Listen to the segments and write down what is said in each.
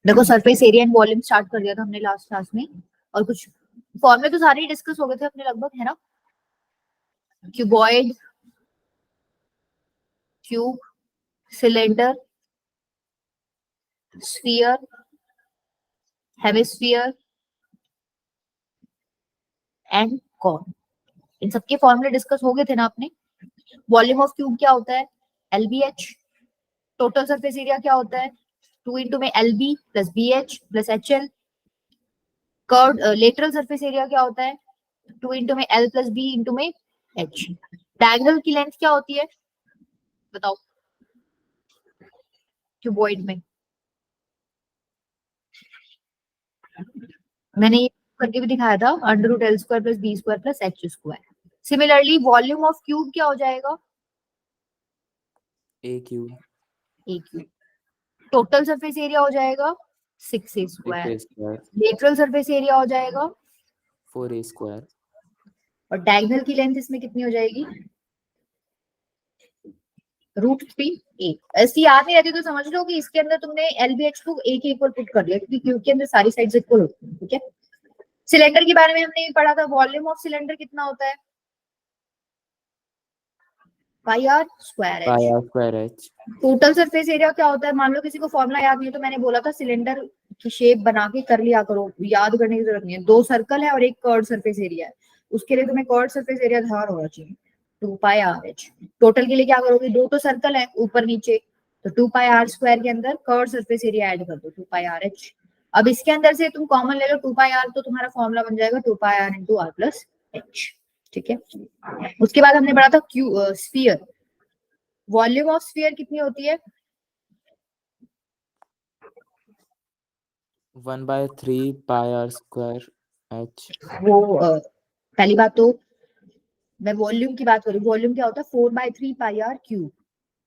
देखो surface area and volume start कर दिया था हमने लास्ट क्लास में, और कुछ फॉर्मूले तो सारे ही डिस्कस हो गए थे अपने लगभग, है ना। Cuboid, cube, cylinder, sphere, hemisphere and cone, इन सबके फॉर्मूले डिस्कस हो गए थे ना अपने। वॉल्यूम ऑफ क्यूब क्या होता है, LBH। टोटल सरफेस एरिया क्या होता है, 2 इंटू में LB plus BH plus HL। Curve lateral surface area क्या होता है, 2 इंटू में L प्लस B इंटू में H। डायगोनल की लेंथ क्या होती है बताओ क्यूबॉइड में, मैंने ये करके भी दिखाया था, under root L square plus B square plus H square. Similarly volume of cube क्या हो जाएगा, A cube. A cube. Total surface area हो जाएगा 6A square. Lateral surface area हो जाएगा 4A स्क्वायर। और डायगोनल की लेंथ इसमें कितनी हो जाएगी, √3A। ऐसी याद नहीं रहती तो समझ लो कि इसके अंदर तुमने LBH को A के इक्वल पुट कर दिया, क्योंकि क्यूब के अंदर सारी साइड्स इक्वल होती हैं, ठीक है। सिलेंडर के बारे में हमने ये पढ़ा था, वॉल्यूम ऑफ सिलेंडर कितना होता है, pi r square h. Total surface area क्या होता है, मान लो किसी को फॉर्मूला याद नहीं है तो मैंने बोला था सिलेंडर की शेप बना के कर लिया करो, याद करने की जरूरत नहीं है। 2 सर्कल है और एक कर्व सरफेस एरिया है, उसके लिए तुम्हें कर्व सरफेस एरिया ध्यान होना चाहिए, 2πr/h। टोटल के लिए क्या करोगे, 2 तो सर्कल है ऊपर नीचे, तो 2πr स्क्वायर के अंदर कर्व सरफेस एरिया ऐड कर दो 2πr/h। अब इसके अंदर से तुम कॉमन ले लो 2πr, तो तुम्हारा फॉर्मूला बन जाएगा 2πr into r plus h, ठीक है। उसके बाद हमने पढ़ा था स्फीयर। वॉल्यूम ऑफ स्फीयर कितनी होती है, 1/3πr स्क्वायर h। वो पहली बात तो मैं वॉल्यूम की बात करूँ, वॉल्यूम क्या होता है 4/3πr cube.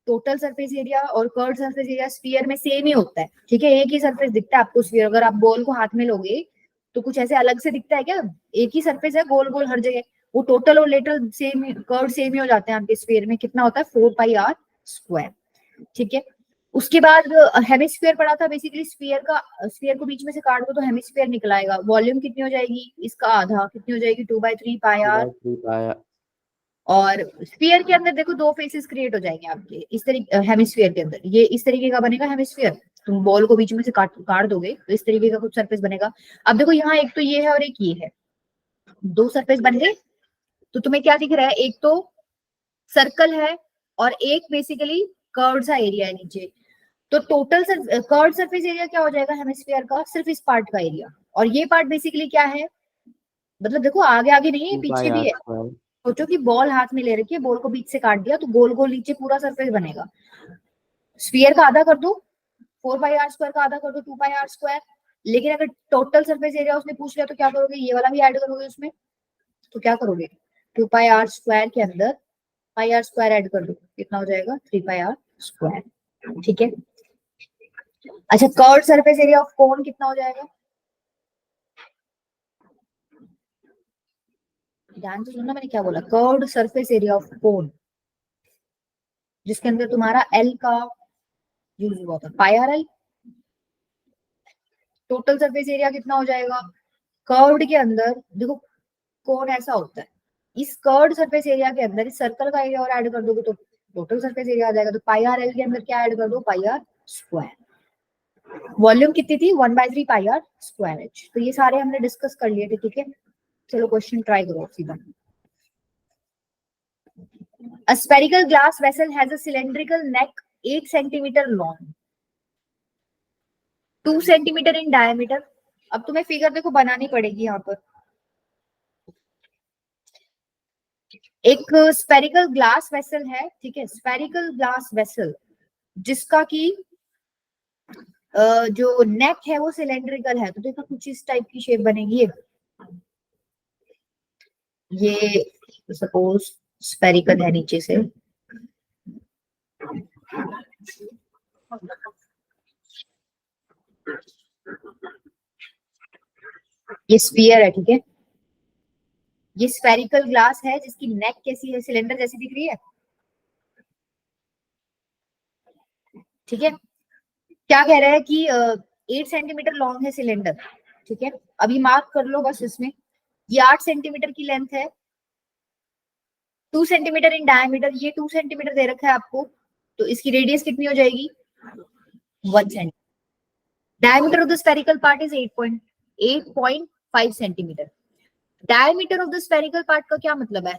Total surface area और कर्व सरफेस एरिया स्फीयर में सेम ही होता है, ठीक है। एक ही सरफेस दिखता है आपको स्फीयर, अगर आप बॉल को हाथ में लोगे तो कुछ ऐसे अलग से दिखता है क्या, एक ही सरफेस है गोल गोल हर जगह। वो टोटल और लेटरल सेम, कर्व सेम ही हो जाते हैं आपके स्फीयर में। कितना होता है 4πr स्क्वायर, ठीक है। उसके बाद हेमिस्फीयर पढ़ा था, बेसिकली स्फीयर को बीच में से काट दो तो हेमिस्फीयर निकल आएगा। वॉल्यूम कितनी हो जाएगी, इसका आधा, कितनी हो जाएगी 2/3πr। और स्फीयर के अंदर देखो 2 फेसेस क्रिएट हो जाएंगे आपके इस तरीके, हेमिस्फीयर के अंदर ये इस तरीके का बनेगा हेमिस्फीयर। तुम बॉल को बीच में से काट दोगे तो इस तरीके का कुछ सरफेस बनेगा। अब देखो यहाँ एक तो ये है और एक ये है, 2 सरफेस बन गए। तो तुम्हें क्या दिख रहा है, एक तो सर्कल है और एक बेसिकली कर्व सा एरिया है नीचे। तो टोटल कर्व सरफेस एरिया क्या हो जाएगा हेमिस्फीयर का, सिर्फ इस पार्ट का एरिया। और ये पार्ट बेसिकली क्या है, मतलब देखो आगे आगे नहीं पीछे भी है। सोचो कि बॉल हाथ में ले रखी है, बॉल को बीच से काट दिया तो गोल गोल नीचे पूरा सरफेस बनेगा। स्फीयर का आधा कर दो, 4πr स्क्वायर का आधा कर दो 2πr स्क्वायर। लेकिन अगर टोटल सरफेस एरिया उसने पूछ लिया तो क्या करोगे, ये वाला भी ऐड करोगे उसमें, तो क्या करोगे 2πr स्क्वायर के अंदर πr स्क्वायर ऐड कर दो, कितना हो जाएगा 3πr स्क्वायर, ठीक है। अच्छा curve surface area of cone कितना हो जाएगा, ध्यान से सुनना मैंने क्या बोला, curved surface area of cone जिसके अंदर तुम्हारा L का यूज हुआ था, πr/L। टोटल सरफेस एरिया कितना हो जाएगा, कर्व्ड के अंदर देखो कोन ऐसा होता है, इस कर्व्ड सरफेस एरिया के अंदर इस सर्कल का एरिया और ऐड कर दोगे तो टोटल सरफेस एरिया आ जाएगा। तो πr/L के अंदर क्या ऐड कर दो, πr स्क्वायर। वॉल्यूम कितनी थी 1/3πr स्क्वायर h। तो ये सारे हमने डिस्कस कर लिए थे, ठीक है। चलो क्वेश्चन ट्राई करो सीधा। A spherical glass vessel has a cylindrical neck 8 centimeter long, 2 centimeter in diameter। अब तुम्हें फिगर देखो बनानी पड़ेगी यहाँ पर। एक स्फेरिकल ग्लास वेसल है, ठीक है, स्फेरिकल ग्लास वेसल जिसका की जो नेक है वो सिलेंड्रिकल है। तो देखो कुछ इस टाइप की शेप बनेगी, ये सपोज स्फेरिकल है नीचे से, ये स्फीयर है, ठीक है। ये स्फेरिकल ग्लास है जिसकी नेक कैसी है, सिलेंडर जैसी दिख रही है, ठीक है। क्या कह रहा है कि 8 सेंटीमीटर लॉन्ग है सिलेंडर, ठीक है। अभी मार्क कर लो बस इसमें, ये 8 सेंटीमीटर की लेंथ है, 2 सेंटीमीटर इन डायमीटर, ये 2 सेंटीमीटर दे रखा है आपको, तो इसकी रेडियस कितनी हो जाएगी 1 centimetre. Diameter of the spherical part is 8.5 centimetre. Diameter of the spherical part का क्या मतलब है?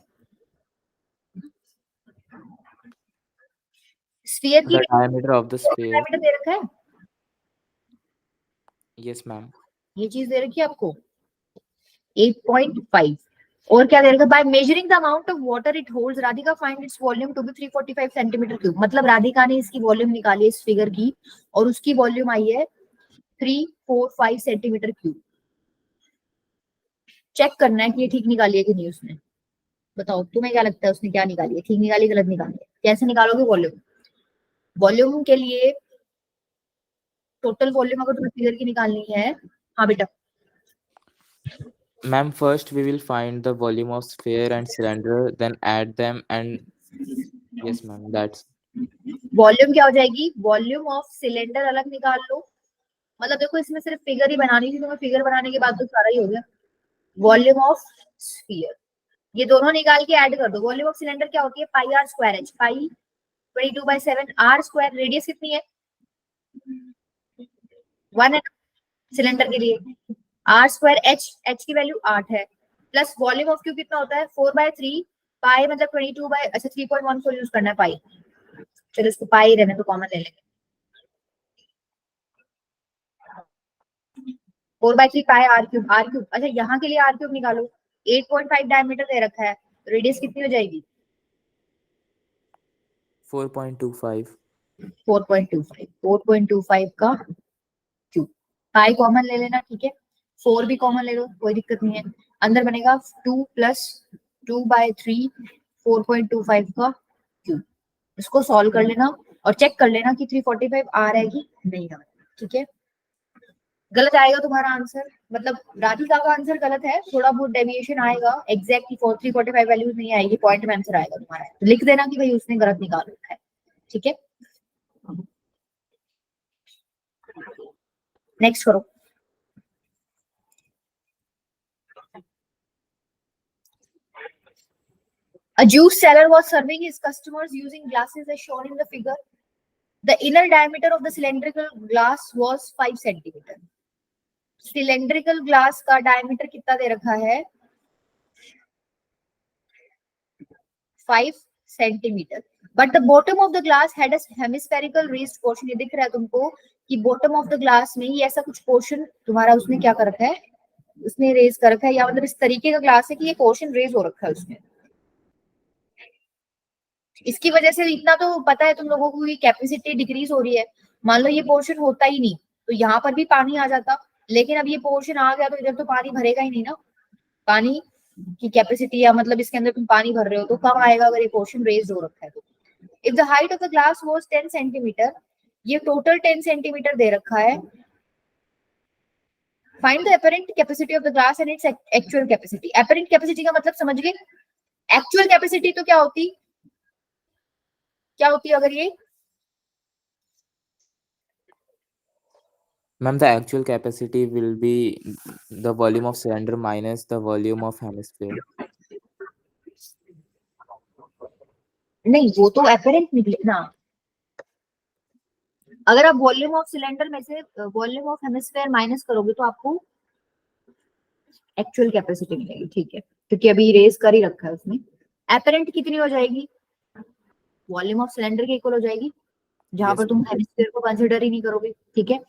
स्फीयर की The diameter of the sphere. Diameter दे रखा है, Yes, ma'am. ये चीज दे रखी है आपको 8.5। और क्या दे रखा है? By measuring the amount of water it holds Radhika find its volume to be 345 centimetre cube. मतलब राधिका ने इसकी वॉल्यूम निकाली है इस फिगर की, और उसकी वॉल्यूम आई है 345 सेंटीमीटर क्यूब। चेक करना है कि ये ठीक निकाली है कि नहीं उसने। बताओ तुम्हें क्या लगता है उसने क्या निकाली है, ठीक निकाली गलत निकाली है? कैसे निकालोगे वॉल्यूम? वॉल्यूम के लिए टोटल वॉल्यूम अगर तुम्हें फिगर की निकालनी है, हाँ बेटा, Ma'am, first we will find the volume of sphere and cylinder, then add them and yes, ma'am, that's volume क्या हो जाएगी? वॉल्यूम ऑफ सिलेंडर अलग निकाल लो। मतलब देखो इसमें सिर्फ फिगर ही बनानी थी तुम्हें, फिगर बनाने के बाद तो सारा ही हो गया। वॉल्यूम ऑफ स्फीयर, ये दोनों निकाल के ऐड कर दो। वॉल्यूम ऑफ सिलेंडर क्या होती है? Pi r square h, pi 22/7 r square. Radius कितनी है? 1 है सिलेंडर के लिए। आर स्क्वायर एच, एच की वैल्यू 8 है, प्लस वॉल्यूम ऑफ क्यू कितना होता है 4/3 पाई, मतलब 22 बाय, अच्छा 3.14 यूज करना है पाई। चलो इसको पाई रहने तो कॉमन ले लेंगे। 4/3 pi r cube, are cube, अच्छा यहाँ के लिए आर क्यूब निकालो। 8.5 डायमीटर दे रखा है, रेडियस कितनी हो जाएगी? 4.25. 4.25 का क्यूब। पाई कॉमन ले लेना, ठीक है। 4 भी कॉमन ले लो, कोई दिक्कत नहीं है। अंदर बनेगा 2 + 2/3 4.25 का क्यूब। इसको सॉल्व कर लेना और चेक कर लेना कि 345 आ रहा है कि नहीं आ रहा है, ठीक है। गलत आएगा तुम्हारा आंसर, मतलब राधिका का आंसर गलत है, थोड़ा बहुत डेविएशन आएगा, एग्जैक्टली 345 वैल्यूज नहीं आएगी, पॉइंट में आंसर आएगा तुम्हारा। तो लिख देना कि भाई उसने गलत निकाल रखा है, ठीक है। नेक्स्ट करो। A juice seller was serving his customers using glasses as shown in the figure. The inner diameter of the cylindrical glass was 5 centimeter. Cylindrical glass का diameter कितना दे रखा है? 5 centimeter. But the bottom of the glass had a hemispherical raised portion. ये दिख रहा है तुमको कि bottom of the glass में ही ऐसा कुछ portion तुम्हारा उसने क्या कर रखा है? उसने रेज कर रखा है, या मतलब इस तरीके का ग्लास है कि ये पोर्शन रेज हो रखा है उसमें। इसकी वजह से इतना तो पता है तुम लोगों को कि कैपेसिटी डिक्रीज हो रही है। मान लो ये पोर्शन होता ही नहीं तो यहाँ पर भी पानी आ जाता, लेकिन अब ये पोर्शन आ गया तो इधर तो पानी भरेगा ही नहीं ना। पानी की कैपेसिटी, या मतलब इसके अंदर तुम पानी भर रहे हो तो कम आएगा अगर ये पोर्शन रेज हो रखा है तो। If the height of the glass was 10 centimetre, ये टोटल 10 सेंटीमीटर दे रखा है। Find the apparent capacity of the glass and its actual capacity. Apparent capacity का मतलब समझ गए? एक्चुअल कैपेसिटी तो क्या होती अगर ये Ma'am, the actual capacity will be the volume of cylinder minus the volume of hemisphere. नहीं, वो तो एपरेंट निकले ना। अगर आप वॉल्यूम ऑफ सिलेंडर में से वॉल्यूम ऑफ हेमिस्फीयर माइनस करोगे तो आपको एक्चुअल कैपेसिटी मिलेगी, ठीक है, क्योंकि अभी रेज कर ही रखा है उसने। एपरेंट कितनी हो जाएगी? वॉल्यूम ऑफ सिलेंडर के इक्वल हो जाएगी, जहां Yes, पर तुम हेमिस्फीयर को कंसीडर ही नहीं करोगे, ठीक है।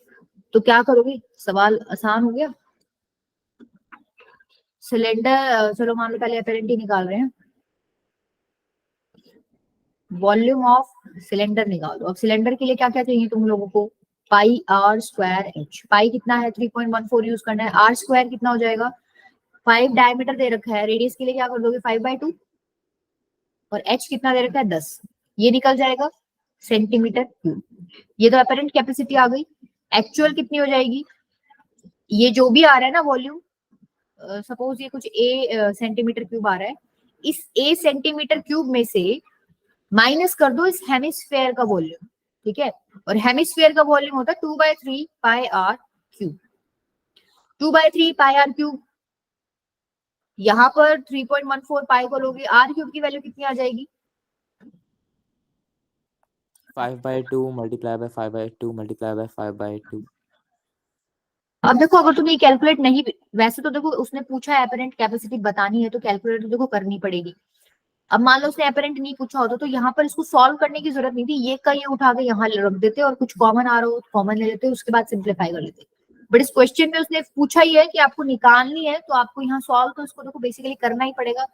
तो क्या करोगे? सवाल आसान हो गया। सिलेंडर, चलो मान लो पहले एपरेंट ही निकाल रहे हैं। वॉल्यूम ऑफ सिलेंडर निकाल दो। अब सिलेंडर के लिए क्या क्या चाहिए तुम लोगों को? पाई आर स्क्वायर एच। पाई कितना है? 3.14 यूज करना है। आर स्क्वायर कितना हो जाएगा? 5 डायमीटर दे रखा है, रेडियस के लिए क्या कर दोगे? 5/2। और एच कितना दे रखा है? 10। ये निकल जाएगा सेंटीमीटर क्यूब। ये तो अपरेंट कैपेसिटी आ गई। एक्चुअल कितनी हो जाएगी? ये जो भी आ रहा है ना वॉल्यूम, सपोज ये कुछ ए सेंटीमीटर क्यूब आ रहा है, इस ए सेंटीमीटर क्यूब में से माइनस कर दो इस हेमिस्फेयर का वॉल्यूम, ठीक है। और हेमिस्फेयर का वॉल्यूम होता है 2/3 pi r cube, 2/3 pi r cube. यहाँ पर 3.14 पाई को लोगे, आर क्यूब की वैल्यू कितनी आ जाएगी? 5/2 multiplied by 5/2 multiplied by 5/2. अब देखो, अगर तुम्हें कैलकुलेट नहीं, वैसे तो देखो उसने पूछा है एपरेंट कैपेसिटी बतानी है तो कैलकुलेट तो देखो करनी पड़ेगी। अब मान लो उसने एपरेंट नहीं पूछा होता तो यहाँ पर इसको सॉल्व करने की जरूरत नहीं थी, ये का ये उठा के यहाँ रख देते और कुछ कॉमन आ रहा हो कॉमन ले लेते, उसके बाद सिंप्लीफाई कर लेते। बट इस क्वेश्चन में उसने पूछा ही है कि आपको निकालनी है तो आपको यहाँ सॉल्व तो इसको देखो बेसिकली करना ही पड़ेगा।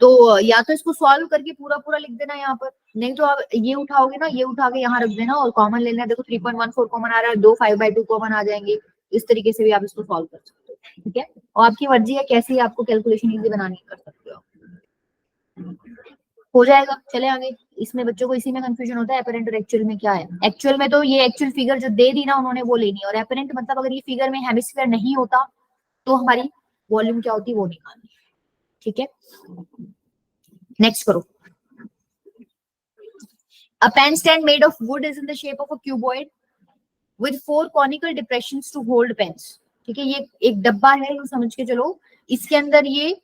तो या तो इसको सॉल्व करके पूरा पूरा लिख देना यहाँ पर, नहीं तो आप ये उठाओगे ना, ये उठा के यहाँ रख देना और कॉमन लेना है। देखो 3.14 कॉमन आ रहा है, 2 5/2 कॉमन आ जाएंगे। इस तरीके से भी आप इसको सॉल्व कर सकते हो, ठीक है। और आपकी मर्जी है कैसे आपको कैलकुलेशन इजी बनानी कर सकते हो, हो जाएगा। चले आगे। इसमें बच्चों को इसी में कंफ्यूजन होता है एपरेंट और एक्चुअल में क्या है। एक्चुअल में तो ये एक्चुअल फिगर जो दे दी ना उन्होंने वो लेनी, और एपरेंट मतलब अगर ये फिगर में हेमिस्फीयर नहीं होता तो हमारी वॉल्यूम क्या होती है वो निकालनी, ठीक है। नेक्स्ट करो। A pen stand made of wood is in the shape of a cuboid with 4 conical depressions to hold pens. ठीक है, ये एक डब्बा है, ये समझ के चलो। इसके अंदर ये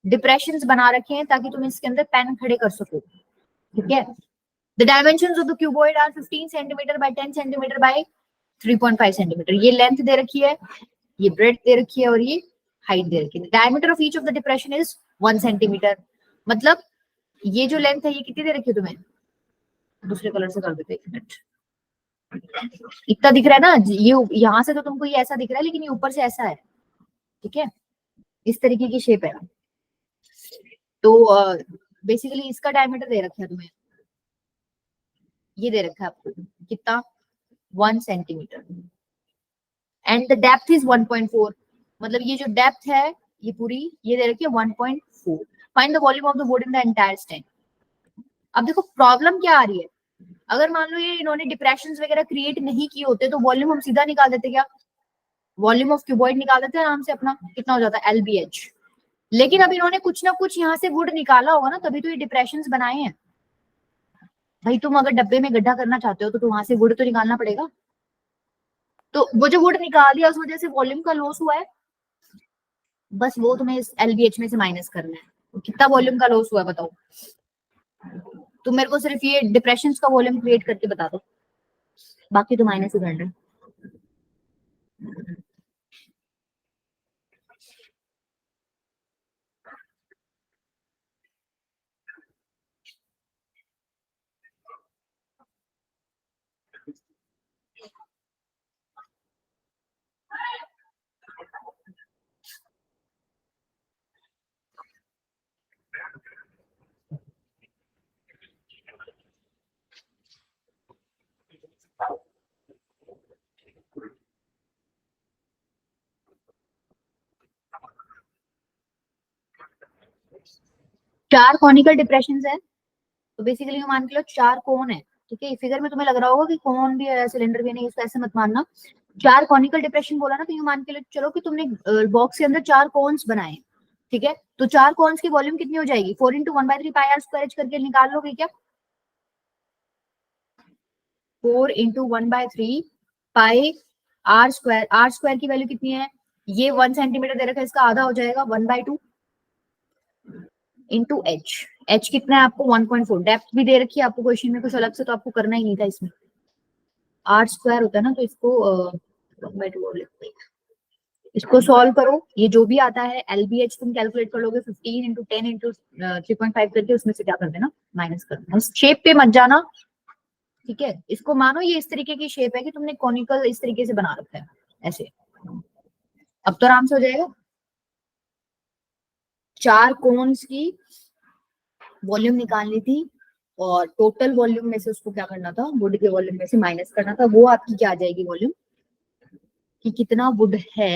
डिप्रेशंस बना रखे हैं ताकि तुम इसके अंदर पेन खड़े कर सको, ठीक है। The dimensions of the cuboid are 15 centimeter by 10 centimeter by 3.5 centimeter. ये लेंथ दे रखी है, ये ब्रेड्थ दे रखी है और ये हाइट दे रखी है। The diameter of each of the depression is 1 centimeter. मतलब ये जो लेंथ है ये कितनी दे रखी है तुम्हें, दूसरे कलर से कर देते एक मिनट। इतना दिख रहा है ना, ये यहाँ से तो तुमको ये ऐसा दिख रहा है लेकिन ये ऊपर से ऐसा है, ठीक है। इस तरीके की शेप है। तो बेसिकली इसका डायमीटर दे रखा है तुम्हें, ये दे रखा है आपको कितना, 1 centimetre. And the depth is 1.4, मतलब ये जो डेप्थ है ये पूरी ये दे रखी है 1.4। Find the volume of the would in the entire stand. अब देखो प्रॉब्लम क्या आ रही है, अगर मान लो ये इन्होंने डिप्रेशंस वगैरह क्रिएट नहीं किए होते तो वॉल्यूम हम सीधा निकाल देते, क्या वॉल्यूम ऑफ क्यूबॉइड निकाल देते आराम से अपना, कितना हो जाता है LBH। लेकिन अब इन्होंने कुछ ना कुछ यहाँ से वुड निकाला होगा ना, तभी तो ये डिप्रेशंस बनाए हैं। भाई तुम अगर डब्बे में गड्ढा करना चाहते हो तो वहां से वुड तो निकालना पड़ेगा। तो वो जो वुड निकाल दिया उस वजह से वॉल्यूम का लॉस हुआ है, बस वो तुम्हें इस LBH में से माइनस करना है। तो कितना वॉल्यूम का लॉस हुआ है बताओ, तुम मेरे को सिर्फ ये डिप्रेशंस का वॉल्यूम क्रिएट करके बता दो, बाकी तो माइनस ही करना है। चार कॉनिकल डिप्रेशंस है, तो बेसिकली मान के लो 4 कोन है, ठीक है। फिगर में तुम्हें लग रहा होगा कि कोन भी है सिलेंडर भी नहीं, इसको ऐसे मत मानना। 4 कॉनिकल डिप्रेशन बोला ना, तो ये मान के चलो कि तुमने बॉक्स के अंदर 4 कोन्स बनाए, ठीक है। तो 4 कोन्स की वॉल्यूम कितनी हो जाएगी, 4 × 1/3 पाई आर स्क्वायर करके निकाल लोगे क्या, 4 × 1/3 पाई आर स्क्वायर। आर स्क्वायर की वैल्यू कितनी है, ये 1 सेंटीमीटर दे रखा है, इसका आधा हो जाएगा 1/2 इंटू एच। एच कितना है आपको 1.4। डेप्थ भी दे रखी है आपको क्वेश्चन में, कुछ अलग से तो आपको करना ही नहीं था इसमें। आर स्क्वायर होता है ना, तो इसको 1/2 लिखते हैं। इसको सॉल्व करो, ये जो भी आता है LBH तुम कैलकुलेट कर लोगे, 15 × 10 × 3.5 करके उसमें से क्या कर देना, माइनस कर देना। शेप पे मत जाना, ठीक है। इसको मानो ये इस तरीके की शेप है कि तुमने कॉनिकल इस तरीके से बना रखा है ऐसे। अब तो आराम से हो जाएगा। 4 कोन्स की वॉल्यूम निकालनी थी और टोटल वॉल्यूम में से उसको क्या करना था, वुड के वॉल्यूम में से माइनस करना था। वो आपकी क्या आ जाएगी वॉल्यूम, कि कितना वुड है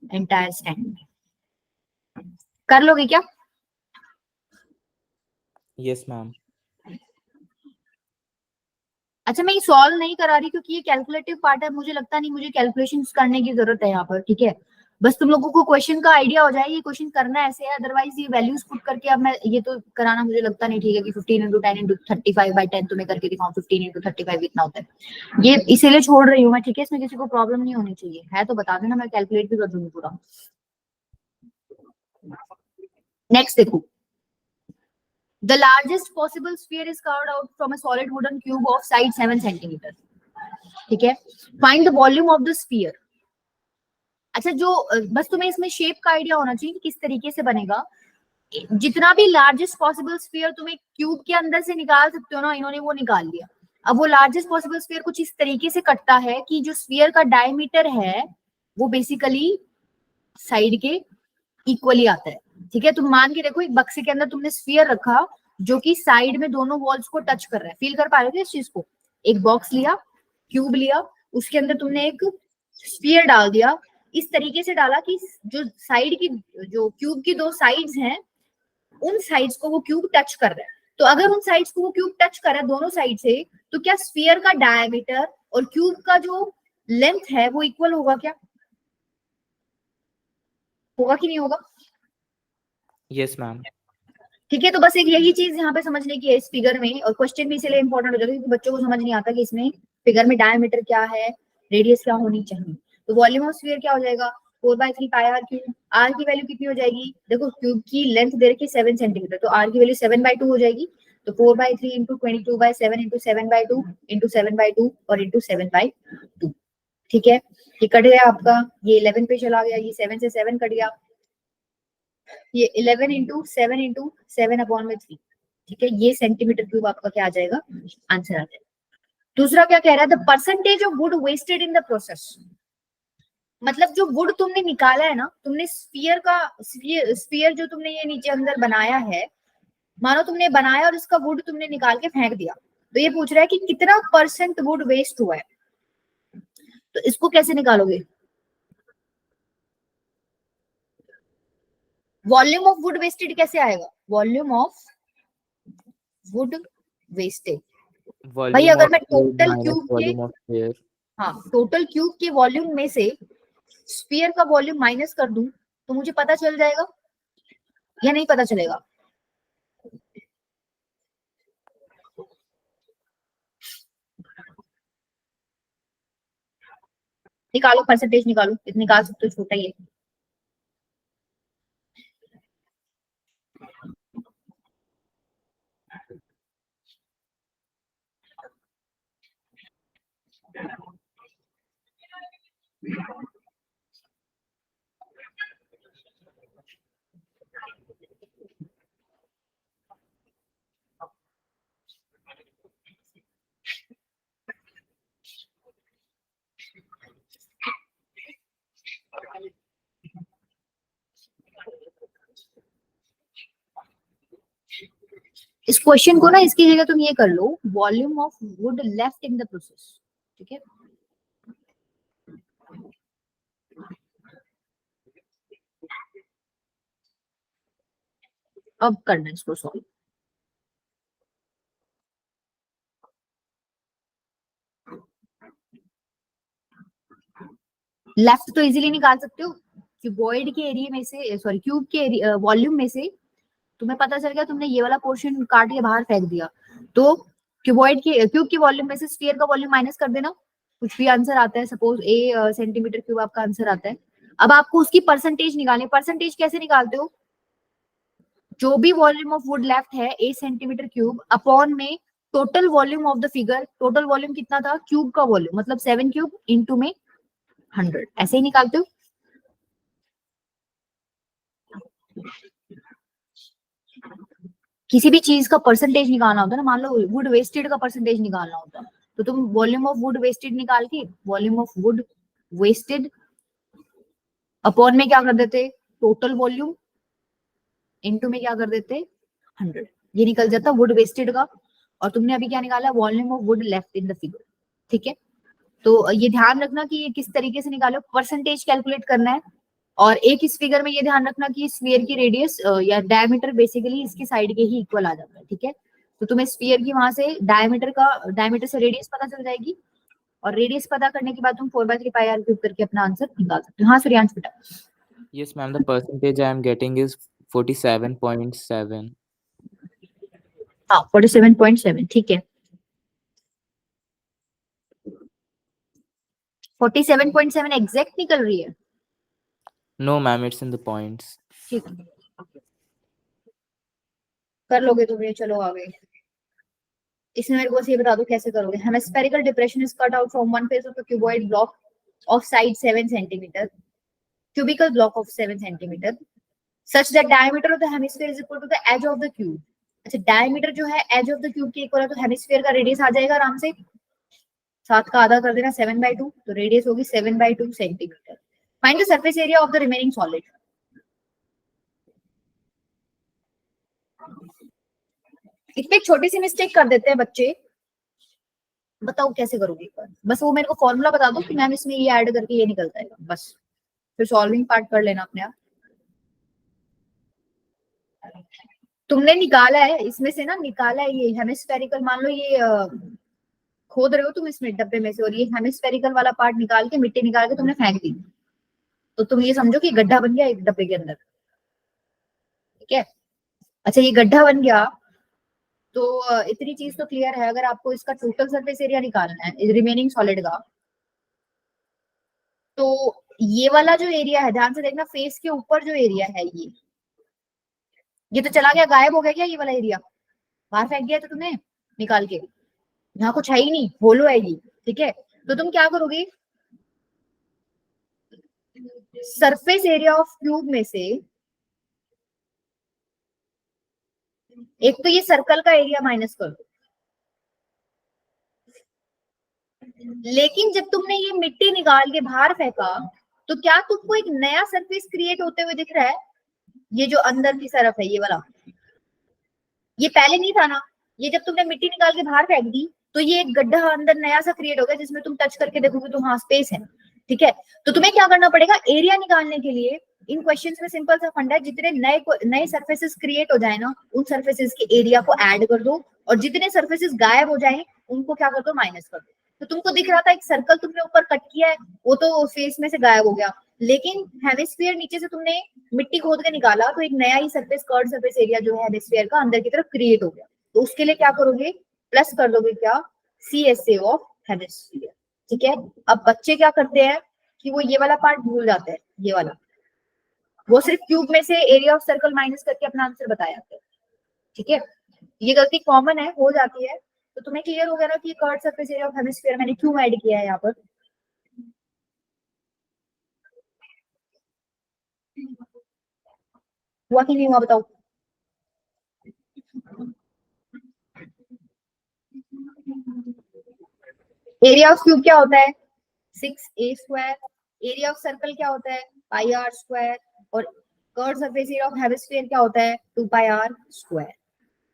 एंटायर स्टैंड में। कर लोगे क्या? Yes ma'am. अच्छा मैं ये सॉल्व नहीं करा रही क्योंकि ये कैलकुलेटिव पार्ट है, मुझे लगता नहीं मुझे कैलकुलेशंस करने की जरूरत है यहाँ पर, ठीक है। बस तुम लोगों को क्वेश्चन का आइडिया हो जाए ये क्वेश्चन करना ऐसे है, अदरवाइज ये वैल्यूज पुट करके अब मैं ये तो कराना मुझे लगता नहीं ठीक है कि 15 into 10 into 35/10 तुम्हें करके दिखाऊं 15 into 35 कितना होता है, ये इसीलिए छोड़ रही हूँ मैं, ठीक है। इसमें किसी को प्रॉब्लम नहीं होनी चाहिए, है तो बता देना, मैं कैलकुलेट भी कर दूंगी पूरा। नेक्स्ट देखो, the largest possible sphere is carved out from a solid wooden cube of side 7 centimeter, ठीक है। find the volume of the sphere। अच्छा जो बस तुम्हें इसमें शेप का आइडिया होना चाहिए कि किस तरीके से बनेगा। जितना भी लार्जेस्ट पॉसिबल स्फीयर तुम्हें क्यूब के अंदर से निकाल सकते हो ना, इन्होंने वो निकाल लिया। अब वो लार्जेस्ट पॉसिबल स्फीयर कुछ इस तरीके से कटता है कि जो स्फीयर का डायमीटर है वो बेसिकली साइड के इक्वली आता है, ठीक है। तुम मान के देखो एक बक्से के अंदर तुमने स्फीयर रखा जो कि साइड में दोनों वॉल्स को टच कर रहा है, फील कर पा रहे थे इस चीज को। एक बॉक्स लिया, क्यूब लिया, उसके अंदर तुमने एक स्फीयर डाल दिया, इस तरीके से डाला कि जो साइड की, जो क्यूब की दो साइड्स हैं उन साइड्स को वो क्यूब टच कर रहा है। तो अगर उन साइड्स को वो क्यूब टच कर रहा है दोनों साइड से, तो क्या स्फीयर का डायमीटर और क्यूब का जो लेंथ है वो इक्वल होगा क्या? होगा कि नहीं होगा? Yes ma'am. ठीक है, तो बस एक यही चीज यहाँ पे समझने की है इस फिगर में, और क्वेश्चन भी इसलिए इंपॉर्टेंट हो जाता है क्योंकि बच्चों को समझ नहीं आता कि इसमें फिगर में डायमीटर क्या है, रेडियस क्या होनी चाहिए। तो वॉल्यूम ऑफ स्फीयर क्या हो जाएगा, 4/3 पाई आर क्यूब। आर की वैल्यू कितनी हो जाएगी, देखो क्यूब की लेंथ दे रखी 7 सेंटीमीटर, तो आर की वैल्यू 7/2 हो जाएगी। तो 4/3 इंटू 22/7 इंटू 7/2 इंटू 7/2 और इंटू 7/2, ठीक है। ये कट गया आपका, ये 11 पे चला गया, ये 7 से 7 कट गया, ये 11 इंटू 7/3, ठीक है। ये सेंटीमीटर क्यूब आपका क्या आ जाएगा, आंसर आ जाएगा। दूसरा क्या कह रहा है, the percentage of wood wasted in the process. मतलब जो वुड तुमने निकाला है ना, तुमने स्फीयर जो तुमने ये नीचे अंदर बनाया है, मानो तुमने बनाया और इसका वुड तुमने निकाल के फेंक दिया, तो ये पूछ रहा है कि कितना % वुड वेस्ट हुआ है। तो इसको कैसे निकालोगे, वॉल्यूम ऑफ वुड वेस्टेड कैसे आएगा, वॉल्यूम ऑफ वुड वेस्टेड। भाई वॉल्यूम अगर ऑफ मैं क्यूब टोटल माइनस क्यूब के, वॉल्यूम ऑफ स्फीयर। हाँ टोटल क्यूब के वॉल्यूम में से स्फीयर का वॉल्यूम माइनस कर दूं तो मुझे पता चल जाएगा या नहीं पता चलेगा? निकालो परसेंटेज, निकालो, इतने निकाल सकते हो, छोटा ही है। इस क्वेश्चन को ना इसकी जगह तुम ये कर लो, volume of wood left in the process, ठीक है। अब करना इसको सॉल्व। लेफ्ट तो इजीली निकाल सकते हो, क्यूबॉइड के एरिया में से, सॉरी क्यूब के वॉल्यूम में से तुम्हें पता चल गया, तुमने ये वाला पोर्शन काट के बाहर फेंक दिया, तो क्यूब के वॉल्यूम में से स्फीयर का वॉल्यूम माइनस कर देना, कुछ भी आंसर आता है, सपोज ए सेंटीमीटर क्यूब आपका आंसर आता है। अब आपको उसकी परसेंटेज निकालनी, परसेंटेज कैसे निकालते हो, जो भी वॉल्यूम ऑफ वुड लेफ्ट है ए सेंटीमीटर क्यूब अपॉन में total volume of the figure, total volume कितना था, क्यूब का वॉल्यूम, मतलब 7 क्यूब इंटू में 100, ऐसे ही निकालते हो। किसी भी चीज का परसेंटेज निकालना होता है ना, मान लो वुड वेस्टेड का परसेंटेज निकालना होता है, तो तुम वॉल्यूम ऑफ वुड वेस्टेड निकाल के volume of wood wasted upon में क्या कर देते, टोटल वॉल्यूम इनटू में क्या कर देते 100, ये निकल जाता वुड वेस्टेड का। और तुमने अभी क्या निकाला, volume of wood left in the figure, ठीक है। तो ये ध्यान रखना कि ये किस तरीके से निकालो, परसेंटेज कैलकुलेट करना है। और एक इस फिगर में ये ध्यान रखना कि स्फीयर की रेडियस या डायमीटर बेसिकली इसकी साइड के ही इक्वल आ जाता है, ठीक है। तो तुम्हें स्फीयर की वहां से डायमीटर से रेडियस पता चल जाएगी, और रेडियस पता करने के बाद तुम 4/3 पाई आर क्यूब करके अपना आंसर निकाल सकते हो। हाँ सूर्यांश बेटा। Yes, ma'am. The percentage I am getting is 47.7. हाँ 47.7 ठीक है। 47.7 एग्जैक्ट निकल रही है। No, ma'am. It's in the points. ठीक है कर लोगे तुम ये, चलो आगे। इसमें मेरे को ये बता दो कैसे करोगे। Hemispherical depression is cut out from one face of the cuboid block of side 7 centimetre, cubical block of 7 centimetre, such that diameter of the hemisphere is equal to the edge of the cube. अच्छा diameter जो है edge of the cube के equal है, तो hemisphere का radius आ जाएगा आराम से, 7 का आधा कर देना 7/2, तो रेडियस होगी 7/2 centimetre. Find the surface area of the remaining solid. इसमें एक छोटी सी मिस्टेक कर देते हैं बच्चे, बताओ कैसे करोगे एक बार। बस वो मेरे को फॉर्मूला बता दो कि मैम इसमें ये ऐड करके ये निकलता है, बस फिर सॉल्विंग पार्ट कर लेना अपने आप। तुमने निकाला है इसमें से ना, निकाला है ये हेमिस्फेरिकल, मान लो ये खोद रहे हो तुम इसमें डब्बे में से, और ये हेमिस्फेरिकल वाला पार्ट निकाल के, मिट्टी निकाल के तुमने फेंक दी, तो तुम ये समझो कि गड्ढा बन गया एक डब्बे के अंदर, ठीक है। अच्छा ये गड्ढा बन गया तो इतनी चीज तो क्लियर है, अगर आपको इसका टोटल सरफेस एरिया निकालना है रिमेनिंग सॉलिड का, तो ये वाला जो एरिया है, ध्यान से देखना, फेस के ऊपर जो एरिया है ये तो चला गया, गायब हो गया क्या ये वाला एरिया, बाहर फेंक दिया तो तुमने निकाल के, यहाँ कुछ है ही नहीं, होलो है ये, ठीक है। तो तुम क्या करोगे, सरफेस एरिया ऑफ क्यूब में से एक तो ये सर्कल का एरिया माइनस कर दो, लेकिन जब तुमने ये मिट्टी निकाल के बाहर फेंका तो क्या तुमको एक नया सरफेस क्रिएट होते हुए दिख रहा है, ये जो अंदर की तरफ है ये वाला, ये पहले नहीं था ना, ये जब तुमने मिट्टी निकाल के बाहर फेंक दी तो ये एक गड्ढा अंदर नया सा क्रिएट हो गया, जिसमें तुम टच करके देखोगे तो हाँ स्पेस है, ठीक है। तो तुम्हें क्या करना पड़ेगा, एरिया निकालने के लिए इन क्वेश्चंस में सिंपल सा फंडा है, जितने नए सरफेसेस क्रिएट हो जाए ना, उन सरफेसेस के एरिया को ऐड कर दो, और जितने सरफेसेस गायब हो जाए उनको क्या कर दो, माइनस कर दो। तो तुमको दिख रहा था एक सर्कल तुमने ऊपर कट किया है, वो तो फेस में से गायब हो गया, लेकिन हेमिस्फीयर नीचे से तुमने मिट्टी खोद के निकाला तो एक नया ही सरफेस, कर्व सरफेस एरिया जो है हेमिस्फीयर का अंदर की तरफ क्रिएट हो गया। तो उसके लिए क्या करोगे, प्लस कर दोगे क्या, CSA ऑफ हेमिस्फीयर, ठीक है। अब बच्चे क्या करते हैं कि वो ये वाला पार्ट भूल जाते हैं, ये वाला, वो सिर्फ क्यूब में से एरिया ऑफ सर्कल माइनस करके अपना आंसर बताया जाता है, ठीक है। ये गलती कॉमन है, हो जाती है। तो तुम्हें क्लियर हो गया ना कि curve surface area of hemisphere मैंने क्यों ऐड किया है यहाँ पर। हुआ कि नहीं हुआ बताओ। एरिया ऑफ क्यूब क्या होता है, 6a², एरिया ऑफ सर्कल क्या होता है, πr², और curve surface area of hemisphere क्या होता है, 2πr²।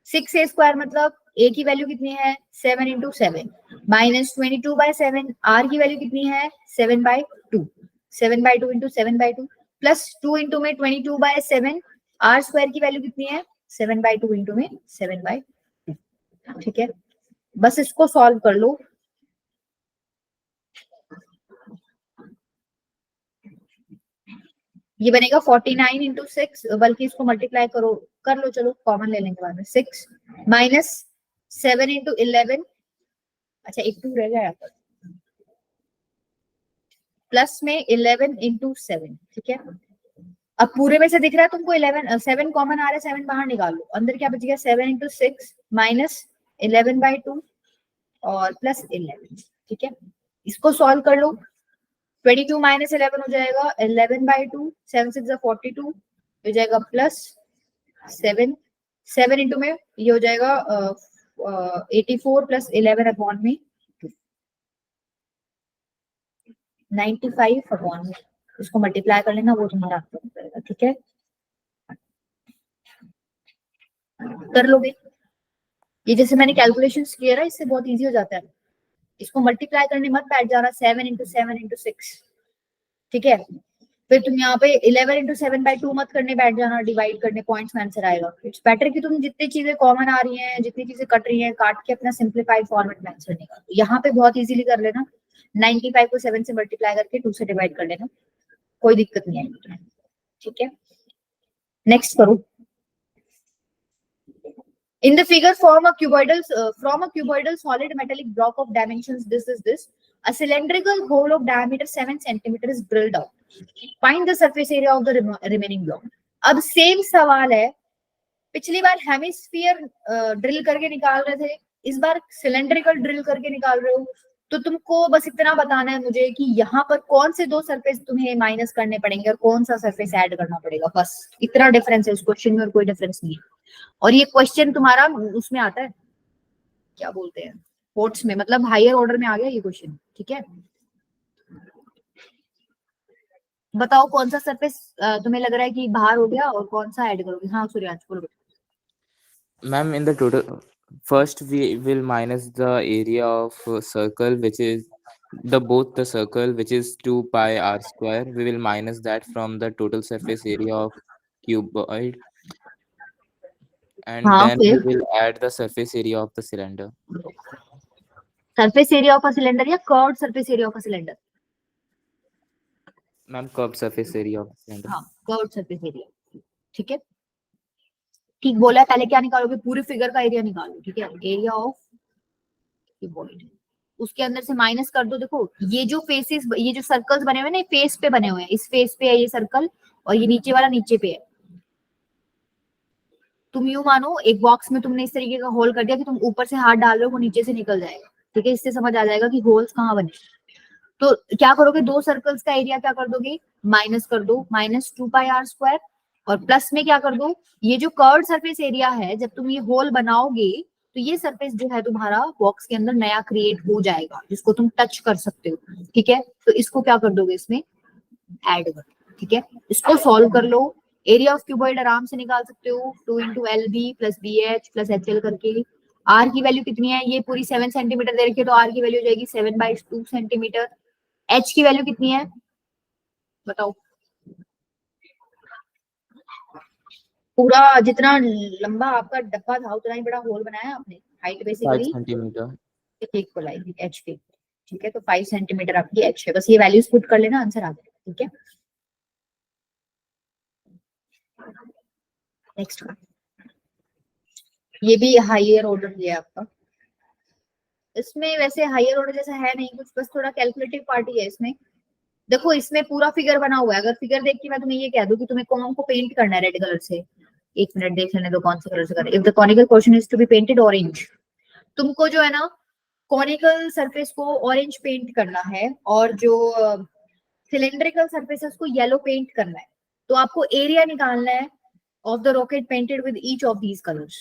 6a² मतलब a की वैल्यू कितनी है, 7 × 7 -22/7, r की वैल्यू कितनी है, 7/2, 7/2 × 7/2 प्लस 2 × में 22/7, r² की वैल्यू कितनी है, 7/2 × में 7/2, ठीक है। बस इसको सॉल्व कर लो। ये बनेगा 49 × 6, बल्कि इसको मल्टीप्लाई करो, कर लो, चलो कॉमन ले लेंगे बाद में, 6 - 7 × 11, अच्छा एक 2 रह गया यहाँ पर, प्लस में 11 × 7, ठीक है। अब पूरे में से दिख रहा है तुमको 11, 7 कॉमन आ रहा है, 7 बाहर निकाल लो, अंदर क्या बच गया, 7 × 6 -11/2 और प्लस 11, ठीक है। इसको सॉल्व कर लो, 22 - 11 हो जाएगा 11/2, 7 × 6 = 42 हो जाएगा, प्लस 7, 7 इंटू में ये हो जाएगा 84 प्लस 11/2, 95/, इसको मल्टीप्लाई कर लेना, वो तुम्हारा आंसर पड़ेगा, ठीक है। कर लोगे ये, जैसे मैंने कैलकुलेशंस किया ना, इससे बहुत इजी हो जाता है। इसको मल्टीप्लाई करने मत बैठ जाना, 7 × 7 × 6, ठीक है। फिर तुम यहाँ पे 11 × 7/2 मत करने बैठ जाना, डिवाइड करने, पॉइंट्स में आंसर आएगा। इट्स बेटर कि तुम जितनी चीजें कॉमन आ रही हैं, जितनी चीजें कट रही हैं, काट के अपना सिंप्लीफाइड फॉर्मेट में आंसर निकालो। यहाँ पे बहुत इजीली कर लेना, 95 को 7 से मल्टीप्लाई करके 2 से डिवाइड कर लेना, कोई दिक्कत नहीं आएगी। ठीक है, नेक्स्ट करो. In the figure, from a cuboidal solid metallic block of dimensions this is this, a cylindrical hole of diameter 7 centimeter is drilled out. Find the surface area of the remaining block. अब same सवाल है, पिछली बार hemisphere drill करके निकाल रहे थे, इस बार cylindrical drill करके निकाल रहे हो. तो तुमको बस इतना बताना है मुझे कि यहाँ पर कौन से दो सरफेस तुम्हें माइनस करने पड़ेंगे और कौन सा सरफेस ऐड करना पड़ेगा. बस इतना डिफरेंस है इस क्वेश्चन में और कोई डिफरेंस नहीं है. और ये क्वेश्चन तुम्हारा उसमें आता है, क्या बोलते हैं, कोर्ट्स में, मतलब हायर ऑर्डर में आ गया ये क्वेश्चन. ठीक है, बताओ कौन सा सरफेस तुम्हें लग रहा है कि बाहर हो गया और कौन सा ऐड करोगे. हाँ सूर्यांश बोलो. Ma'am, in the total, first we will minus the area of circle, which is both the circle, which is 2 pi r square. We will minus that from the total surface area of cuboid, and हाँ then we फिर will add the surface area of the cylinder. Surface area of a cylinder या curved surface area of a cylinder. Ma'am, curved surface area of the cylinder. हाँ, curved surface area. ठीक है, ठीक बोला है. पहले क्या निकालोगे, पूरे फिगर का एरिया निकालो. ठीक है, एरिया ऑफ क्यूबॉइड, उसके अंदर से माइनस कर दो. देखो ये जो फेसेस, ये जो सर्कल्स बने हुए हैं ना, फेस पे बने हुए हैं. इस फेस पे है ये सर्कल और ये नीचे वाला नीचे पे है. तुम यूं मानो एक बॉक्स में तुमने इस तरीके का होल कर दिया कि तुम ऊपर से हाथ डाल रहे हो, वो नीचे से निकल जाएगा. ठीक है, इससे समझ आ जाएगा कि होल्स कहाँ बने. तो क्या करोगे, दो सर्कल्स का एरिया क्या कर दोगे, माइनस कर दो, माइनस 2 पाई आर स्क्वायर, और प्लस में क्या कर दो, ये जो कर्व्ड सरफेस एरिया है, जब तुम ये होल बनाओगे तो ये सरफेस जो है तुम्हारा बॉक्स के अंदर नया क्रिएट हो जाएगा, जिसको तुम टच कर सकते हो. ठीक है, तो इसको क्या कर दोगे, इसमें ऐड कर. ठीक है, इसको सॉल्व कर लो. एरिया ऑफ क्यूबॉइड आराम से निकाल सकते हो, 2 into L B plus B H plus H L करके. आर की वैल्यू कितनी है, ये पूरी 7 सेंटीमीटर दे रखी है, तो आर की वैल्यू हो जाएगी 7/2 सेंटीमीटर. एच की वैल्यू कितनी है बताओ. पूरा जितना लंबा आपका डब्बा था उतना ही बड़ा होल बनाया आपने. Height 5 basically centimeter. ठीक को लाएगी एच पे. ठीक है, तो 5 सेंटीमीटर आपकी एच है. बस ये वैल्यूज पुट कर लेना, आंसर आ जाएगा. ठीक है, नेक्स्ट. ये भी हायर ऑर्डर दिया आपका. इसमें वैसे हायर ऑर्डर जैसा है नहीं कुछ, बस थोड़ा कैलकुलेटिव पार्ट ही है इसमें. देखो इसमें पूरा फिगर बना हुआ है. अगर फिगर देख के मैं तुम्हें ये कह दूं कि तुम्हें कौन को पेंट करना है रेड कलर से, एक मिनट देख लेने दो कौन से कलर से करना है. If the conical portion is to be painted orange, तुमको जो है ना कॉनिकल सरफेस को ऑरेंज पेंट करना है, और जो सिलेंड्रिकल सरफेस है उसको येलो पेंट करना है. तो आपको एरिया निकालना है of the rocket painted with each of these colours.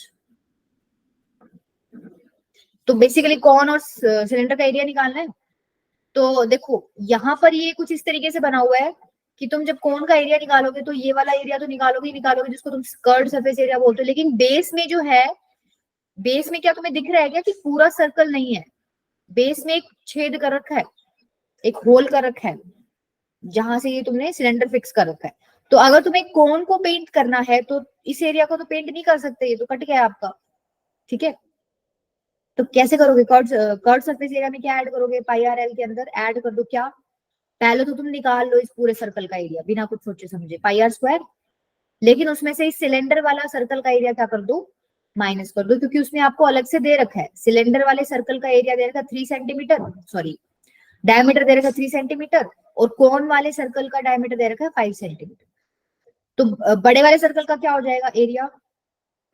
तो बेसिकली कॉन और सिलेंडर का एरिया निकालना है. तो देखो यहाँ पर ये कुछ इस तरीके से बना हुआ है कि तुम जब कोन का एरिया निकालोगे तो ये वाला एरिया तो निकालोगे ही निकालोगे, जिसको तुम कर्व्ड सरफेस एरिया बोलते हो. लेकिन बेस में जो है, बेस में क्या तुम्हें दिख रहा है क्या कि पूरा सर्कल नहीं है. बेस में एक छेद कर रखा है, एक होल कर रखा है, जहां से ये तुमने सिलेंडर फिक्स कर रखा है. तो अगर तुम्हें कोन को पेंट करना है तो इस एरिया को तो पेंट नहीं कर सकते, ये तो कट गया आपका. ठीक है, तो कैसे करोगे, कर्व्ड सरफेस एरिया में क्या ऐड करोगे, पाई आर एल के अंदर ऐड कर दो. क्या, पहले तो तुम निकाल लो इस पूरे सर्कल का एरिया बिना कुछ सोचे समझे, पाई आर स्क्वायर. लेकिन उसमें से इस सिलेंडर वाला सर्कल का एरिया क्या कर दो, माइनस कर दो, क्योंकि उसमें आपको अलग से दे रखा है. सिलेंडर वाले सर्कल का एरिया दे रखा है 3 सेंटीमीटर, सॉरी डायमीटर दे रखा है 3 सेंटीमीटर, और कोन वाले सर्कल का डायमीटर दे रखा है 5 सेंटीमीटर. तो बड़े वाले सर्कल का क्या हो जाएगा एरिया,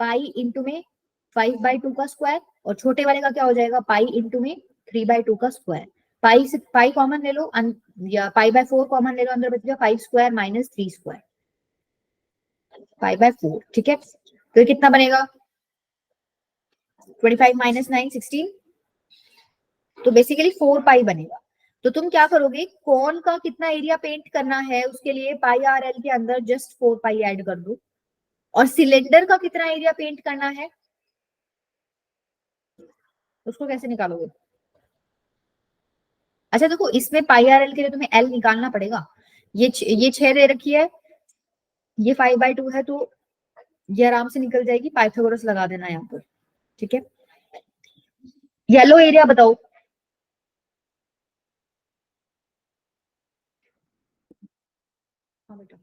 पाई इंटू में 5/2 का स्क्वायर, और छोटे वाले का क्या हो जाएगा, पाई इंटू में 3/2 का स्क्वायर. पाई से पाई कॉमन ले लो, या पाई/4 कॉमन ले लो, अंदर बच गया 5 स्क्वायर माइनस 3 स्क्वायर, पाई/4. ठीक है, तो कितना बनेगा, 25 माइनस 9 16. तो बेसिकली 4 पाई बनेगा. तो तुम क्या करोगे, कौन का कितना एरिया पेंट करना है उसके लिए पाई आर एल के अंदर जस्ट 4 पाई ऐड कर दो, और सिलेंडर का कितना एरिया पेंट करना है उसको कैसे निकालोगे. अच्छा देखो, इसमें पाई आर एल के लिए तुम्हें एल निकालना पड़ेगा. ये 6 दे रखी है, ये 5/2 है, तो ये आराम से निकल जाएगी. पाइथागोरस लगा देना यहाँ पर. ठीक है, येलो एरिया बताओ. हाँ बेटा,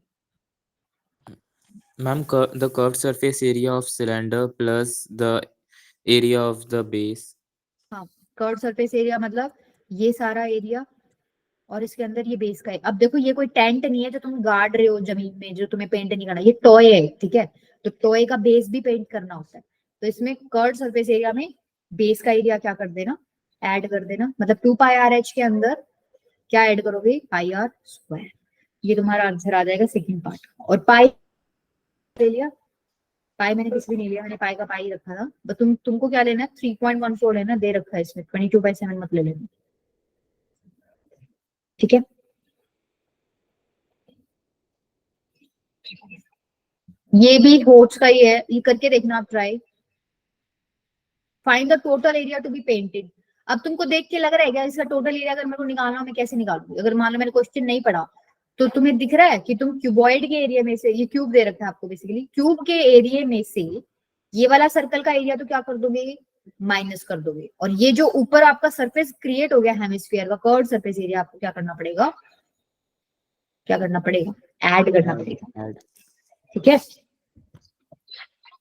Ma'am, the curved surface area of cylinder plus the area of the base. हाँ, कर्व सरफेस एरिया मतलब ये सारा एरिया और इसके अंदर ये बेस का है। अब देखो ये कोई टेंट नहीं है जो तुम गाड़ रहे हो जमीन में, जो तुम्हें पेंट नहीं करना, ये टॉय है, ठीक है। तो टॉय का बेस भी पेंट करना होता है। तो इसमें कर्व सरफेस एरिया में बेस का एरिया क्या कर देना, ऐड कर देना। मतलब 2πr(h) के अंदर क्या ऐड करोगे, πr²। ये तुम्हारा आंसर आ जाएगा सेकंड पार्ट। और पाई ले लिया, पाई मैंने कुछ भी नहीं लिया, मैंने पाई का पाई रखा था। बस तुमको क्या लेना है, 3.14 लेना, दे रखा है इसमें, 22/7 मत ले लेना, ठीक है। ये भी होच का ही है, ये करके देखना आप try. Find the total area to be painted. अब तुमको देख के लग रहा है क्या इसका टोटल एरिया अगर मेरे को निकालना हो, मैं कैसे निकालूंगी? अगर मान लो मैंने क्वेश्चन नहीं पढ़ा तो तुम्हें दिख रहा है कि तुम क्यूबॉइड के एरिया में से, ये क्यूब दे रखा है आपको बेसिकली, क्यूब के एरिया में से ये वाला सर्कल का एरिया तो क्या कर दोगे, माइनस कर दोगे। और ये जो ऊपर आपका सरफेस क्रिएट हो गया हेमिस्फीयर का कर्व सरफेस एरिया, आपको क्या करना पड़ेगा, क्या करना पड़ेगा, ऐड करना पड़ेगा, ठीक है।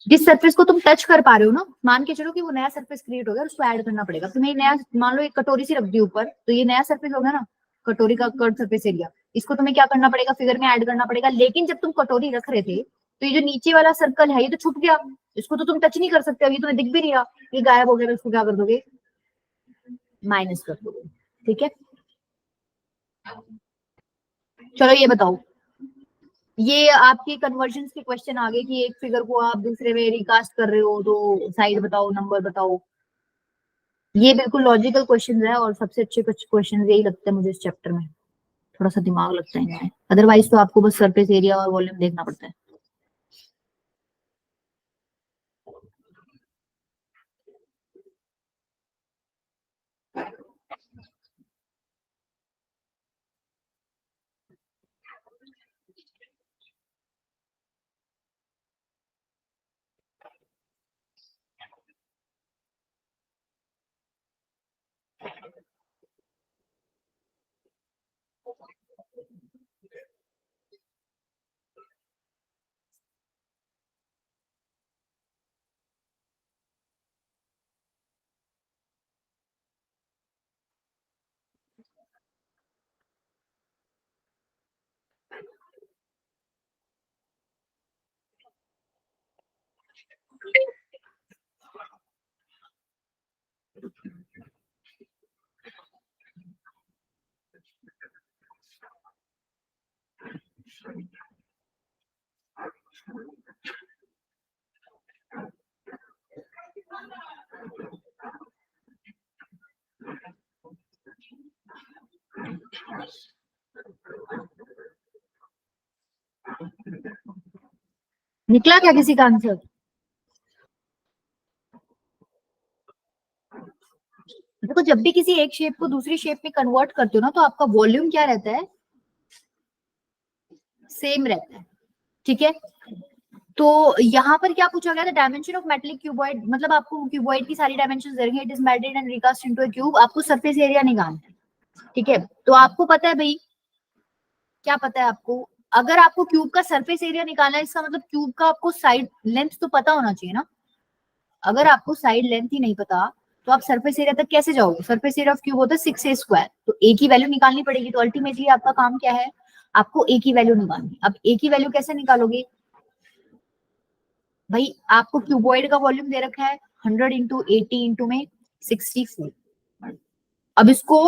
जिस सरफेस को तुम टच कर पा रहे हो ना, मान के चलो कि वो नया सरफेस क्रिएट हो गया, उसको ऐड करना पड़ेगा तुम्हें। नया, मान लो एक कटोरी सी रख दी ऊपर, तो ये नया सरफेस होगा ना, कटोरी का कर्व सरफेस एरिया, इसको तुम्हें क्या करना पड़ेगा, फिगर में ऐड करना पड़ेगा। लेकिन जब तुम कटोरी रख रहे थे तो ये जो नीचे वाला सर्कल है ये तो छुप गया, इसको तो तुम टच नहीं कर सकते, अभी तुम्हें दिख भी नहीं रहा, ये गायब हो गया, तो इसको क्या कर दोगे, माइनस कर दोगे, ठीक है। चलो ये बताओ, ये आपके कन्वर्जन के क्वेश्चन आ गए कि एक फिगर को आप दूसरे में रिकास्ट कर रहे हो, तो साइड बताओ, नंबर बताओ। ये बिल्कुल लॉजिकल क्वेश्चन है और सबसे अच्छे कुछ क्वेश्चन यही लगते हैं मुझे इस चैप्टर में। थोड़ा सा दिमाग लगता है इनमें, अदरवाइज तो आपको बस सरफेस एरिया और वॉल्यूम देखना पड़ता है। निकला क्या किसी का आंसर? देखो जब भी किसी एक शेप को दूसरी शेप में कन्वर्ट करते हो ना, तो आपका वॉल्यूम क्या रहता है, सेम रहता है, ठीक है। तो यहाँ पर क्या पूछा गया था, डायमेंशन ऑफ मेटेलिक क्यूबॉइड, मतलब आपको क्यूबॉइड की सारी डायमेंशन देंगे, it is melted and recast into a cube, आपको सरफेस एरिया निकालना है, ठीक है। तो आपको पता है भाई, क्या पता है आपको, अगर आपको क्यूब का सरफेस एरिया निकालना है, इसका मतलब क्यूब का आपको साइड लेंथ तो पता होना चाहिए ना। अगर आपको साइड लेंथ ही नहीं पता तो आप सरफेस एरिया तक कैसे जाओगे? सरफेस एरिया ऑफ क्यूब होता है 6a², तो ए की वैल्यू निकालनी पड़ेगी। तो अल्टीमेटली आपका काम क्या है, आपको ए की वैल्यू निकालनी। अब ए की वैल्यू कैसे निकालोगे भाई, आपको क्यूबॉइड का वॉल्यूम दे रखा है 100 इंटू 80 इंटू में 64। अब इसको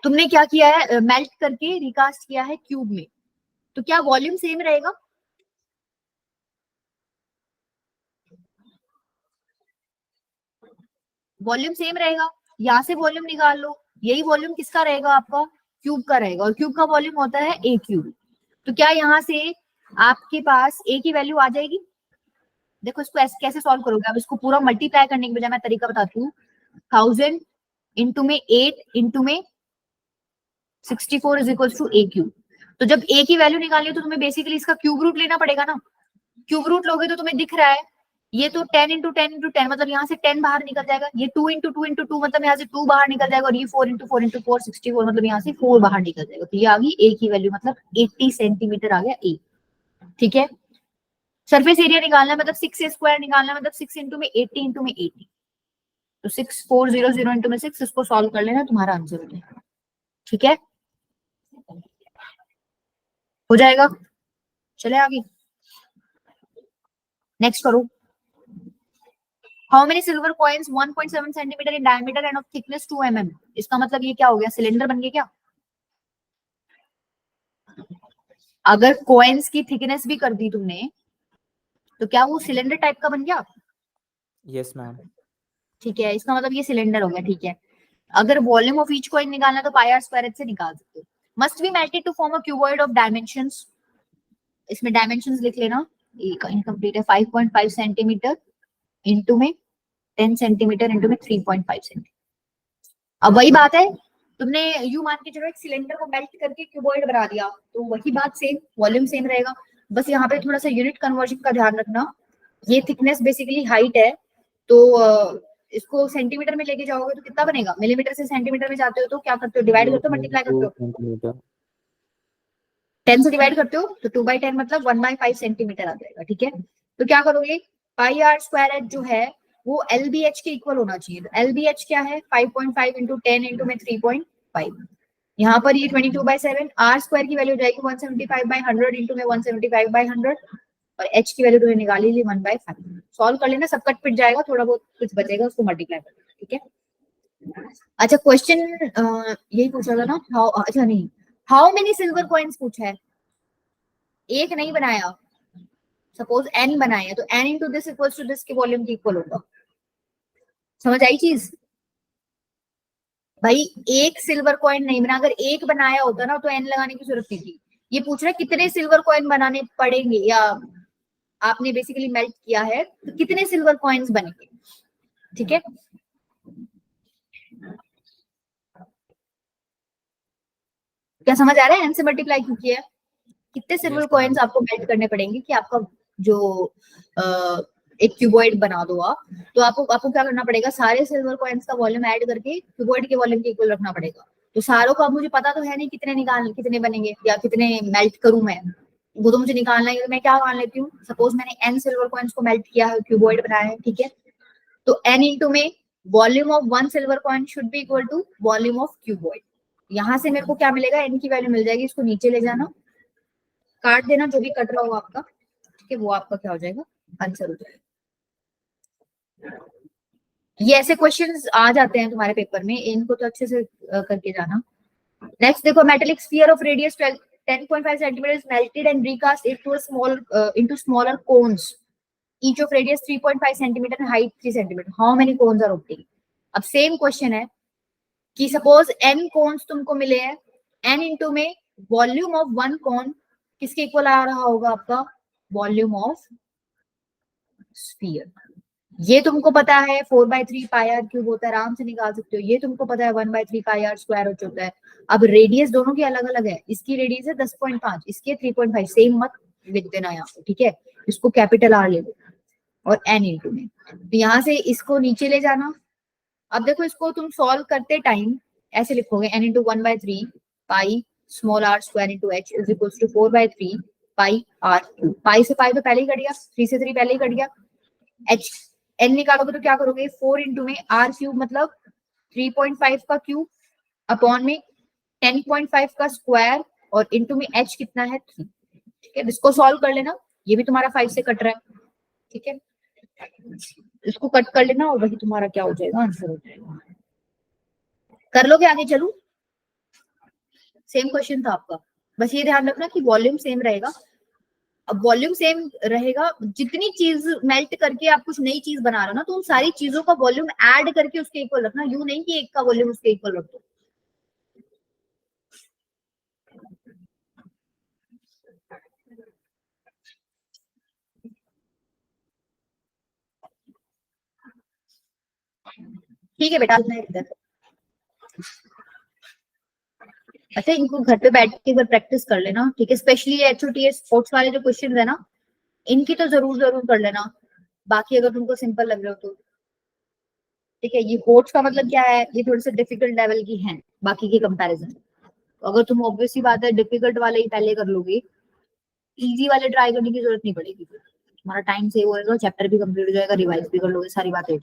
तुमने क्या किया है, मेल्ट करके रिकास्ट किया है क्यूब में, तो क्या वॉल्यूम सेम रहेगा? वॉल्यूम सेम रहेगा। यहाँ से वॉल्यूम निकाल लो, यही वॉल्यूम किसका रहेगा, आपका क्यूब का रहेगा, और क्यूब का वॉल्यूम होता है ए क्यूब। तो क्या यहाँ से आपके पास ए की वैल्यू आ जाएगी? देखो इसको ऐसे कैसे सॉल्व करोगे, अब इसको पूरा मल्टीप्लाई करने के बजाय मैं तरीका बताती हूँ। 1000 इंटू में 8 इंटू में 64 is equal to A cube. तो जब ए की वैल्यू निकालनी है तो तुम्हें बेसिकली इसका क्यूब रूट लेना पड़ेगा ना। क्यूब रूट लोगे तो तुम्हें दिख रहा है ये तो 10 इंटू 10 इंटू 10, मतलब यहाँ से 10 बाहर निकल जाएगा। ये 2 इंटू 2 इंटू 2, मतलब यहाँ से 2 बाहर निकल जाएगा। और ये 4 इंटू 4 इंटू 4 64, मतलब यहाँ से 4 बाहर निकल जाएगा। तो ये आ गई ए की वैल्यू, मतलब 80 सेंटीमीटर आ गया ए। ठीक है, सरफेस एरिया निकालना है मतलब 6 स्क्वायर निकालना है मतलब 6 इंटू में 80 इंटू में 80, तो 6400 इंटू में 6, इसको सॉल्व कर लेना, तुम्हारा आंसर हो जाएगा। ठीक है, हो जाएगा। चले आगे, नेक्स्ट करो। How many silver coins 1.7 centimetre in diameter end of thickness 2 mm? इसका मतलब ये क्या हो गया, सिलेंडर बन गया क्या? अगर कॉइन्स की थिकनेस भी कर दी तुमने तो क्या वो सिलेंडर टाइप का बन गया? Yes ma'am. ठीक है, इसका मतलब ये सिलेंडर हो गया। ठीक है, अगर वॉल्यूम ऑफ ईच कॉइन निकालना तो पाई आर स्क्वायर से निकाल सकते हो। Must be melted to form a cuboid of dimensions, इसमें डायमेंशंस लिख लेना, इनकम्प्लीट है, 5.5 सेंटीमीटर इंटू में 10 सेंटीमीटर इंटू में 3.5 सेंटीमीटर। अब वही बात है, तुमने यू मान के चलो एक सिलेंडर को मेल्ट करके क्यूबॉइड बना दिया, तो वही बात सेम, वॉल्यूम सेम रहेगा, बस यहाँ पे थोड़ा सा यूनिट कन्वर्जन का ध्यान रखना। ये थिकनेस बेसिकली हाइट है, तो इसको सेंटीमीटर में लेके जाओगे तो कितना बनेगा, मिलीमीटर से सेंटीमीटर में जाते हो तो क्या करते हो, डिवाइड करते हो, मल्टीप्लाई करते हो, 2 सेंटीमीटर। 10 से डिवाइड करते हो तो 2/10 मतलब 1/5 सेंटीमीटर आ जाएगा। ठीक है, तो क्या करोगे, पाई आर स्क्वायर एच जो है वो LBH के इक्वल होना चाहिए। तो LBH क्या है, 5.5 इंटू 10 इंटू में 3.5, यहाँ पर ये 22/7, आर स्क्वायर की वैल्यू हो जाएगी 175/100 इंटू में 175/100, और एच की वैल्यू तुमने निकाली ली 1/5। सॉल्व कर लेना, सब कट पिट जाएगा, थोड़ा बहुत कुछ बचेगा उसको मल्टीप्लाई कर लेना। ठीक है, अच्छा क्वेश्चन यही पूछा था ना, हाउ, अच्छा नहीं, हाउ मेनी सिल्वर कॉइन्स पूछा है, एक नहीं बनाया, सपोज n बनाया, तो n into this equals to this के वॉल्यूम की इक्वल होगा। समझ आई चीज भाई, एक सिल्वर कॉइन नहीं बना, अगर एक बनाया होता ना तो n लगाने की जरूरत नहीं थी। ये पूछ रहा है कितने सिल्वर कॉइन बनाने पड़ेंगे, या आपने बेसिकली मेल्ट किया है तो कितने सिल्वर कॉइन्स बनेंगे। ठीक है, क्या समझ आ रहा है, n से मल्टीप्लाई क्यों किया है, कितने सिल्वर यस कॉइन्स मैम। आपको मेल्ट करने पड़ेंगे कि आपका जो एक क्यूबॉइड बना दो आप, तो आपको क्या करना पड़ेगा, सारे सिल्वर कॉइन्स का वॉल्यूम ऐड करके क्यूबॉइड के वॉल्यूम के इक्वल रखना पड़ेगा। तो सारों का मुझे पता तो है नहीं कितने बनेंगे या कितने मेल्ट करूं मैं, वो तो मुझे निकालना है। मैं क्या मान लेती हूँ, सपोज मैंने n सिल्वर कॉइन्स को मेल्ट किया है, क्यूबॉइड बनाया है, ठीक है, तो n इंटू में volume of 1 silver coin should be equal to volume of cuboid. यहाँ से मेरे को क्या मिलेगा, n की वैल्यू मिल जाएगी, इसको नीचे ले जाना, काट देना जो भी कट रहा हो आपका, ठीक है, वो आपका क्या हो जाएगा, आंसर हो जाएगा। ये ऐसे क्वेश्चंस आ जाते हैं तुम्हारे पेपर में, इनको तो अच्छे से करके जाना। नेक्स्ट देखो, metallic sphere of radius 10.5 centimetre is melted and recast into smaller cones, each of radius 3.5 centimetre and height 3 centimetre. How many cones are obtained? अब सेम क्वेश्चन है कि सपोज n कोन्स तुमको मिले हैं, n इंटू में volume of 1 कोन किसके equal आ रहा होगा आपका, वॉल्यूम ऑफ स्फीयर। ये तुमको पता है 4/3 पाई आर क्यूब होता है, आराम से निकाल सकते हो। ये तुमको पता है 1/3 पाई आर स्क्वायर होता है। अब रेडियस दोनों की अलग अलग है, इसकी रेडियस है 10.5, इसकी 3.5, सेम मत लिख देना यहाँ पे, ठीक है, इसको कैपिटल आर ले लो और n इंटू में, तो यहाँ से इसको नीचे ले जाना। अब देखो इसको तुम सॉल्व करते टाइम ऐसे लिखोगे, n into 1/3 pi small r square into h is equals to 4/3 pi r cube. Pi से पाई तो पहले ही कट गया, 3 से 3 पहले ही कट गया, एच एन निकालोगे तो क्या करोगे, 4 इंटू में आर क्यूब मतलब 3.5 का क्यूब अपॉन में 10.5 का स्क्वायर और इंटू में एच कितना है 3। ठीक है, इसको सॉल्व कर लेना, ये भी तुम्हारा 5 से कट रहा है, ठीक है, इसको कट कर लेना और वही तुम्हारा क्या हो जाएगा, आंसर हो जाएगा। कर लोगे, आगे चलू, सेम क्वेश्चन था आपका, बस ये ध्यान रखना कि वॉल्यूम सेम रहेगा। अब वॉल्यूम सेम रहेगा, जितनी चीज मेल्ट करके आप कुछ नई चीज बना रहे हो ना, तो उन सारी चीजों का वॉल्यूम ऐड करके उसके इक्वल रखना, यूं नहीं कि एक का वॉल्यूम उसके इक्वल रख दो। ठीक है बेटा, इधर अच्छा, इनको घर पे बैठ के एक बार प्रैक्टिस कर लेना, ठीक है, स्पेशली HOTS स्पोर्ट्स वाले जो क्वेश्चन है ना, इनकी तो जरूर कर लेना, बाकी अगर तुमको सिंपल लग रहे हो तो ठीक है। ये कोट्स का मतलब क्या है, ये थोड़े से डिफिकल्ट लेवल की हैं बाकी के कंपैरिजन, तो अगर तुम ऑब्वियसली बात है डिफिकल्ट वाले ही पहले कर लोगे इजी वाले ट्राई करने की जरूरत नहीं पड़ेगी, हमारा टाइम सेव होएगा, चैप्टर भी कंप्लीट हो जाएगा, रिवाइज भी कर लोगे, सारी बातें।